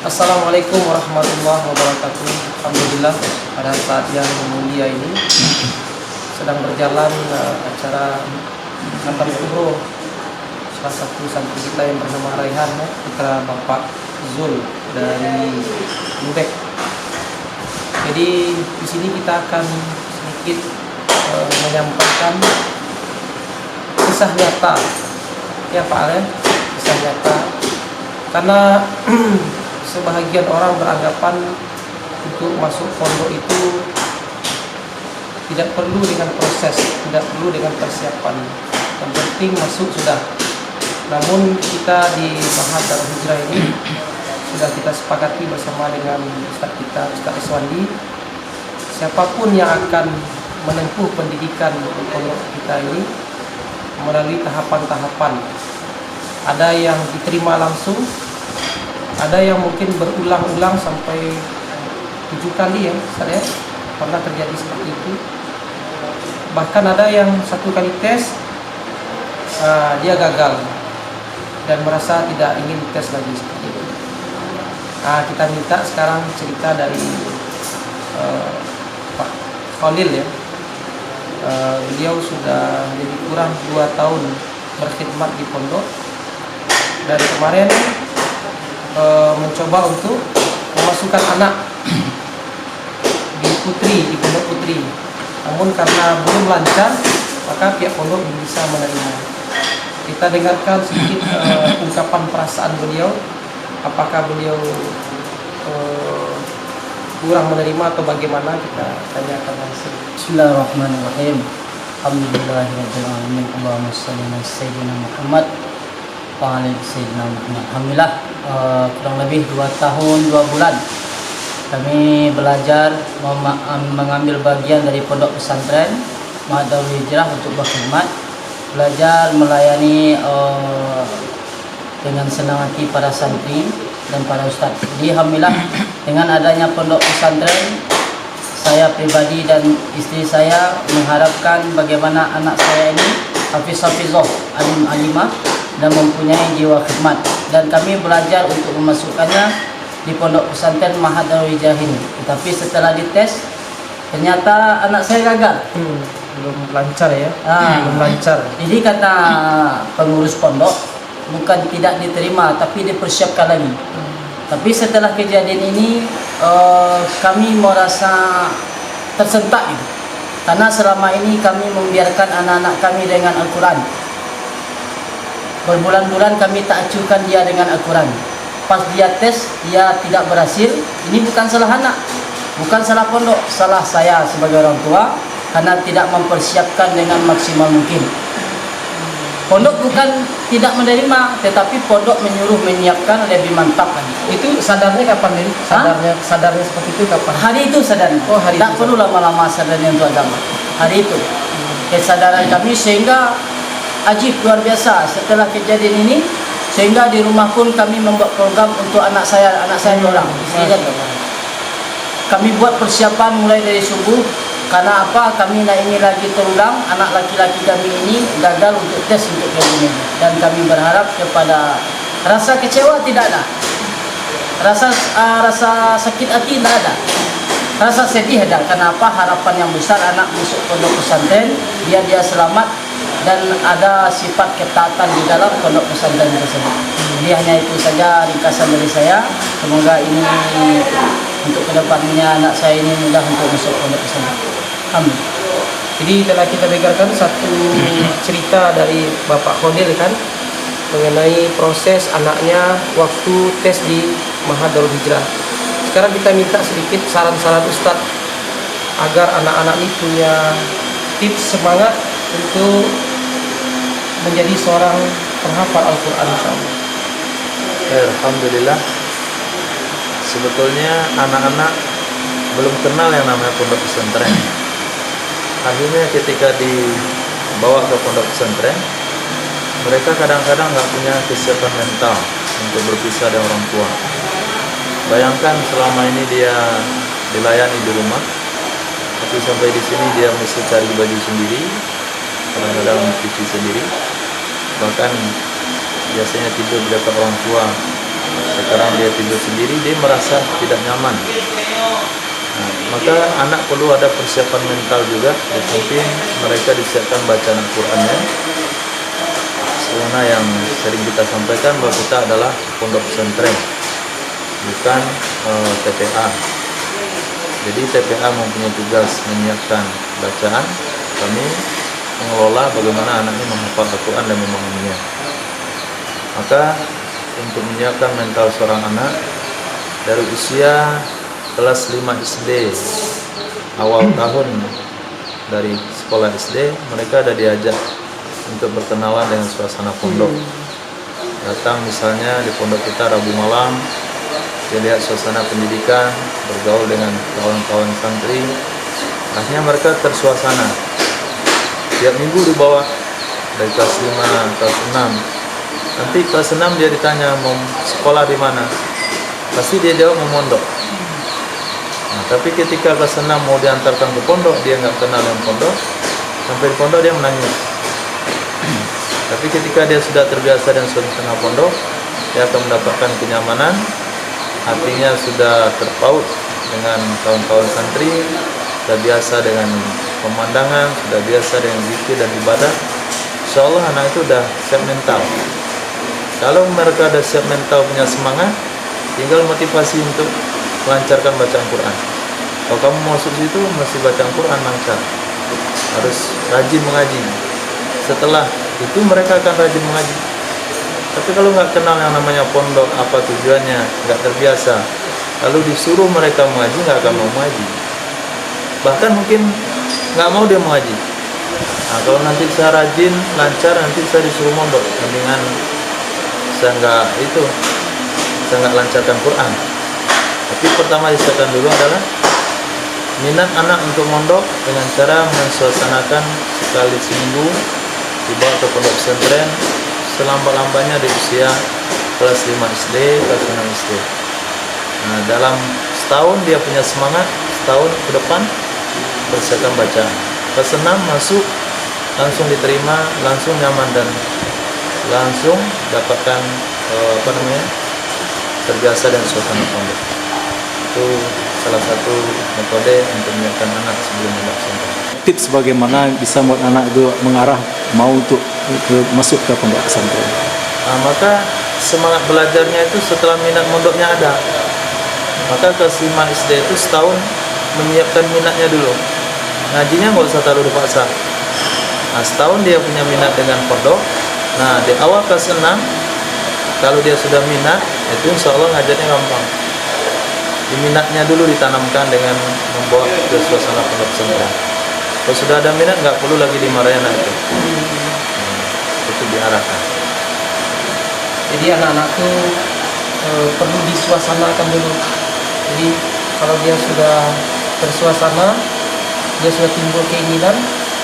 Assalamualaikum warahmatullahi wabarakatuh. Alhamdulillah pada saat yang mulia ini sedang berjalan acara Khatam Kubro salah satu santri kita yang bernama Raihan, putra Bapak Zul dari Lubek. Jadi di sini kita akan sedikit menyampaikan kisah nyata, ya Pak Ale, kisah nyata. Karena sebahagian orang beranggapan untuk masuk pondok itu tidak perlu dengan proses, tidak perlu dengan persiapan. Yang penting masuk sudah. Namun kita di Ma'had Darul Hijrah ini sudah kita sepakati bersama dengan Ustaz kita, Ustaz Iswandi, siapapun yang akan menempuh pendidikan di pondok kita ini melalui tahapan-tahapan. Ada yang diterima langsung, ada yang mungkin berulang-ulang sampai 7 kali ya, saya pernah terjadi seperti itu. Bahkan ada yang 1 kali tes dia gagal dan merasa tidak ingin tes lagi seperti itu. Kita minta sekarang cerita dari Pak Khalil ya. Beliau sudah lebih kurang 2 tahun berkhidmat di pondok. Dari kemarin mencoba untuk memasukkan anak di pondok putri. Namun karena belum lancar, maka pihak pondok belum bisa menerima. Kita dengarkan sedikit ungkapan perasaan beliau. Apakah beliau kurang menerima atau bagaimana, kita tanyakan langsung. Bismillahirrahmanirrahim. Alhamdulillahirabbil alamin. Allahumma shalli ala sayyidina Muhammad wa ala sayyidina Muhammad. Alhamdulillah, kurang lebih 2 tahun 2 bulan kami belajar mengambil bagian dari pondok pesantren Ma'had Darul Hijrah untuk berkhidmat, belajar melayani dengan senang hati para santri dan para ustaz. Jadi alhamdulillah, dengan adanya pondok pesantren, saya pribadi dan istri saya mengharapkan bagaimana anak saya ini hafiz-hafizah, alim-alimah dan mempunyai jiwa khidmat, dan kami belajar untuk memasukkannya di pondok pesantren Ma'had Darul Hijrah ini. Tetapi setelah dites, ternyata anak saya gagal. Belum lancar ya? Belum lancar. Jadi kata pengurus pondok, bukan tidak diterima, tapi dipersiapkan lagi. Tapi setelah kejadian ini, kami merasa tersentak gitu. Karena selama ini kami membiarkan anak-anak kami dengan Al-Quran. Berbulan-bulan kami tak acuhkan dia dengan Al-Quran. Pas dia tes, dia tidak berhasil. Ini bukan salah anak, bukan salah pondok, salah saya sebagai orang tua, karena tidak mempersiapkan dengan maksimal mungkin. Pondok bukan tidak menerima, tetapi pondok menyuruh menyiapkan lebih mantap lagi. Itu sadarnya kapan nih? Sadarnya seperti itu kapan? Hari itu sadarnya. Oh, hari tak itu. perlu lama-lama sadarnya untuk agama. Hari itu kesadaran kami, sehingga ajib luar biasa setelah kejadian ini. Sehingga di rumah pun kami membuat program untuk anak saya 2 orang, istri dan 2 orang. Kami buat persiapan mulai dari subuh. Karena apa? Kami nak ini lagi terulang, anak laki-laki kami ini gagal untuk tes untuk kali ini. Dan kami berharap kepada rasa kecewa tidak ada, rasa sakit hati tidak ada, rasa sedih ada. Kenapa? Harapan yang besar anak masuk pondok pesantren, dia selamat dan ada sifat ketaatan di dalam pondok pesantren tersebut. Jadi hanya itu saja ringkasan dari saya. Semoga ini untuk kedepannya anak saya ini mudah untuk masuk pondok pesantren. Amin. Jadi telah kita dengarkan satu cerita dari Bapak Khalil kan, mengenai proses anaknya waktu tes di Ma'had Darul Hijrah. Sekarang kita minta sedikit saran-saran Ustadz agar anak-anak ini punya tips semangat untuk menjadi seorang penghafal Al-Quran, insyaallah. Alhamdulillah, sebetulnya anak-anak belum kenal yang namanya pondok pesantren. Akhirnya ketika dibawa ke pondok pesantren, mereka kadang-kadang nggak punya kesiapan mental untuk berpisah dengan orang tua. Bayangkan selama ini dia dilayani di rumah, tapi sampai di sini dia mesti cari baju sendiri, kadang-kadang cuci sendiri, bahkan biasanya tidur di dekat orang tua sekarang dia tidur sendiri, dia merasa tidak nyaman. Nah, maka anak perlu ada persiapan mental juga. Ya, mungkin mereka disiapkan bacaan Al-Qur'annya. Karena yang sering kita sampaikan bahwa kita adalah pondok pesantren, bukan TPA. Jadi TPA mempunyai tugas menyiapkan bacaan, kami mengelola bagaimana anaknya menghafal Al-Quran dan memahaminya. Maka untuk menyiapkan mental seorang anak dari usia kelas 5 SD, awal tahun dari sekolah SD, mereka ada diajak untuk berkenalan dengan suasana pondok. Datang misalnya di pondok kita Rabu malam, dia lihat suasana pendidikan, bergaul dengan kawan-kawan santri, akhirnya mereka tersuasana. Tiap minggu dibawa dari kelas 5, kelas 6. Nanti kelas 6 dia ditanya mau sekolah di mana, pasti dia jawab mau mondok. Nah, tapi ketika kelas 6 mau diantarkan ke pondok, dia nggak kenal yang pondok, sampai di pondok dia menangis. Tapi ketika dia sudah terbiasa dengan suasana pondok, dia akan mendapatkan kenyamanan, hatinya sudah terpaut dengan kawan-kawan santri, sudah biasa dengan pemandangan, sudah biasa dengan zikir dan ibadah. Insya Allah anak itu sudah siap mental. Kalau mereka sudah siap mental, punya semangat, tinggal motivasi untuk melancarkan bacaan Quran. Kalau kamu masuk situ mesti bacaan Quran lancar, harus rajin mengaji. Setelah itu mereka akan rajin mengaji. Tapi kalau nggak kenal yang namanya pondok, apa tujuannya, nggak terbiasa, lalu disuruh mereka mengaji, nggak akan mau mengaji. Bahkan mungkin nggak mau dia mengaji. Nah, kalau nanti saya rajin, lancar, nanti saya disuruh mondok, mendingan saya nggak lancarkan Quran. Tapi pertama disiapkan dulu adalah minat anak untuk mondok dengan cara mensuasanakan sekali seminggu dibawa ke pondok pesantren selambat-lambatnya di usia kelas 5 SD, kelas 6 SD. Nah, dalam setahun dia punya semangat, setahun ke depan persiapkan bacaan. Kelas 6 masuk, langsung diterima, langsung nyaman dan langsung dapatkan terbiasa dengan suasana pondok. Itu salah satu metode untuk menyiapkan anak sebelum pesantren. Tips bagaimana bisa membuat anak itu mengarah mau untuk masuk ke pondok pesantren. Nah, maka semangat belajarnya itu setelah minat mondoknya ada. Maka kelas 5 SD itu setahun menyiapkan minatnya dulu. Ngajinya nggak usah terlalu dipaksa. Nah, setahun dia punya minat dengan pondok. Nah, di awal kelas 6 kalau dia sudah minat, itu insya Allah ngajarnya gampang. Di minatnya dulu ditanamkan dengan membawa ke suasana pondok pesantren. Kalau sudah ada minat, nggak perlu lagi dimarahin anak itu. Itu diarahkan. Jadi anak-anak itu perlu disuasanakan dulu. Jadi kalau dia sudah tersuasana, dia sudah timbul keinginan,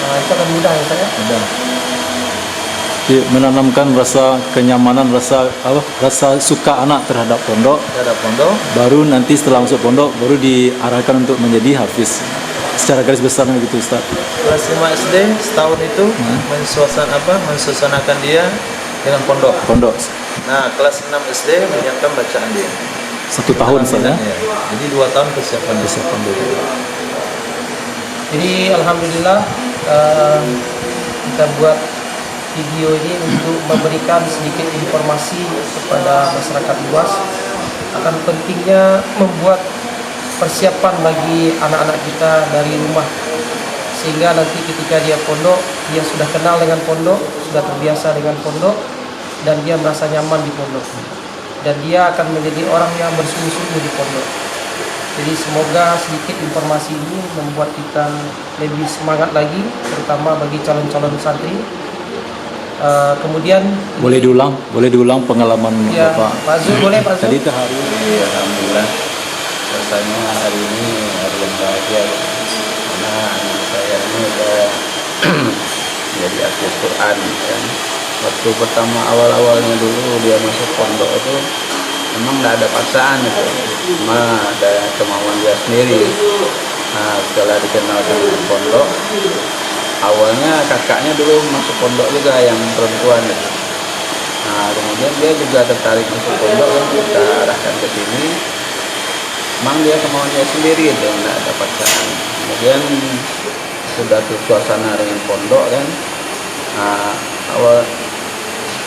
nah itu akan mudah ya saya. Mudah. Menanamkan rasa kenyamanan, rasa suka anak terhadap pondok. Ada pondok. Baru nanti setelah masuk pondok, baru diarahkan untuk menjadi hafiz. Secara garis besar begitu Ustaz. Kelas 5 SD setahun itu mensuasanakan dia dengan pondok. Pondok. Nah, kelas 6 SD menyiapkan bacaan dia. 1 tahun saja. Jadi 2 tahun persiapan dulu. Jadi alhamdulillah kita buat video ini untuk memberikan sedikit informasi kepada masyarakat luas akan pentingnya membuat persiapan bagi anak-anak kita dari rumah, sehingga nanti ketika dia pondok, dia sudah kenal dengan pondok, sudah terbiasa dengan pondok, dan dia merasa nyaman di pondok, dan dia akan menjadi orang yang bersungguh-sungguh di pondok. Jadi semoga sedikit informasi ini membuat kita lebih semangat lagi, terutama bagi calon-calon santri. Kemudian boleh diulang pengalaman ya, Bapak. Pak Zul, boleh Pak Zul? Tadi itu hari Alhamdulillah, rasanya hari ini hari yang bahagia karena anak saya ini udah jadi hafiz Quran kan. Waktu pertama awalnya dulu dia masuk pondok itu memang nggak ada paksaan itu, cuma ada kemauan dia sendiri. Nah, setelah dikenal dengan pondok, awalnya kakaknya dulu masuk pondok juga yang perempuan gitu. Nah, kemudian dia juga tertarik masuk pondok kan, kita arahkan ke sini. Memang dia kemauannya sendiri itu, nggak ada paksaan. Kemudian sudah tuh suasana dengan pondok kan. Nah, awal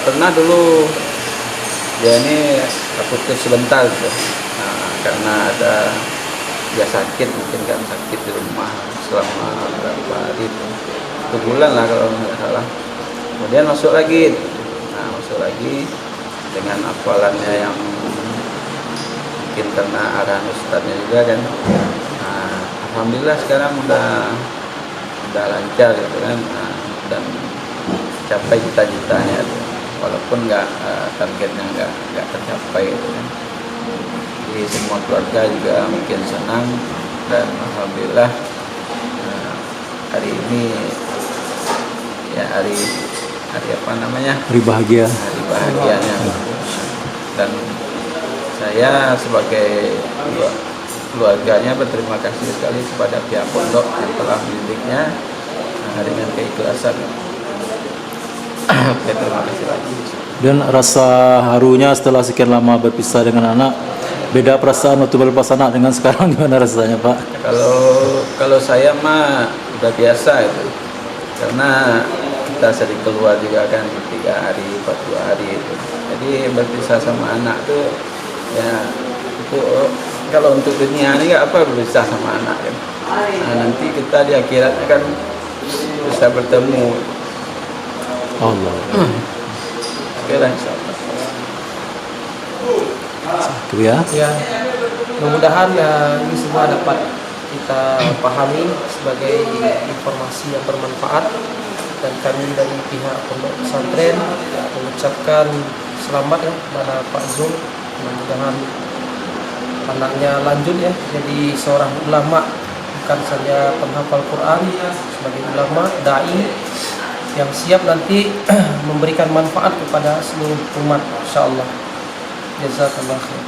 pernah dulu dia ini putus sebentar gitu. Nah, karena ada dia sakit, mungkin kan sakit di rumah selama berapa hari itu, 1 bulan lah kalau nggak salah. Kemudian masuk lagi, nah masuk lagi dengan hafalannya yang mungkin karena arahan ustadznya juga kan. Nah, alhamdulillah sekarang udah lancar gitu kan. Nah, dan capai cita-citanya tuh. Walaupun targetnya nggak tercapai gitu kan. Jadi semua keluarga juga mungkin senang, dan alhamdulillah hari ini ya hari apa namanya, Hari bahagia. hari bahagianya. Dan saya sebagai keluarganya berterima kasih sekali kepada pihak pondok yang telah mendidiknya dengan keikhlasan. Oke, terima kasih lagi. Dan rasa harunya setelah sekian lama berpisah dengan anak, beda perasaan waktu berlepas anak dengan sekarang, gimana rasanya Pak? Kalau saya mah udah biasa itu, karena kita sering keluar juga kan 3 hari, 4 hari itu. Jadi berpisah sama anak tuh ya itu kalau untuk dunia ini nggak apa berpisah sama anak kan. Nah, nanti kita di akhirat kan bisa bertemu. Allah. Oke lah, insyaallah. Ya. Ya, mudah-mudahan ya ini semua dapat kita pahami sebagai informasi yang bermanfaat, dan kami dari pihak pondok pesantren mengucapkan selamat ya kepada Pak Zul. Mudah-mudahan anaknya lanjut ya jadi seorang ulama, bukan saja penghafal Quran, sebagai ulama dai yang siap nanti memberikan manfaat kepada seluruh umat insyaallah. Jazakallah khair.